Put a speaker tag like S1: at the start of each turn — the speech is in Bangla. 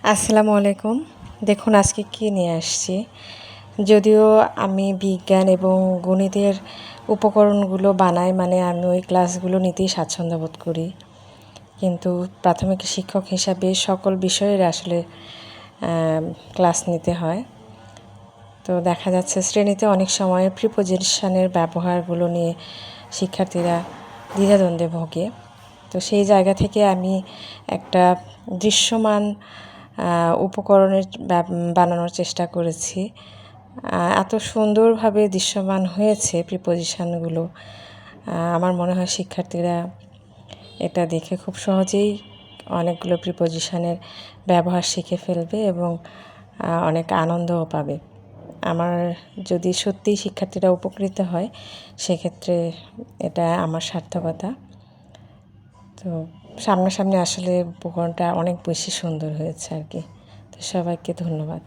S1: আসসালামু আলাইকুম। দেখুন আজকে কী নিয়ে আসছি। যদিও আমি বিজ্ঞান এবং গণিতের উপকরণগুলো বানাই, মানে আমি ওই ক্লাসগুলো নিতেই স্বাচ্ছন্দ্য বোধ করি, কিন্তু প্রাথমিক শিক্ষক হিসাবে সকল বিষয়ের আসলে ক্লাস নিতে হয়। তো দেখা যাচ্ছে শ্রেণীতে অনেক সময় প্রিপোজিশনের ব্যবহারগুলো নিয়ে শিক্ষার্থীরা দ্বিধাদ্বন্দ্বে ভোগে। তো সেই জায়গা থেকে আমি একটা দৃশ্যমান উপকরণের বানানোর চেষ্টা করেছি। এত সুন্দরভাবে দৃশ্যমান হয়েছে প্রিপোজিশনগুলো, আমার মনে হয় শিক্ষার্থীরা এটা দেখে খুব সহজেই অনেকগুলো প্রিপোজিশনের ব্যবহার শিখে ফেলবে এবং অনেক আনন্দও পাবে। আমার যদি সত্যিই শিক্ষার্থীরা উপকৃত হয়, সেক্ষেত্রে এটা আমার সার্থকতা। তো সামনাসামনি আসলে উপকরণটা অনেক বেশি সুন্দর হয়েছে আর কি। তো সবাইকে ধন্যবাদ।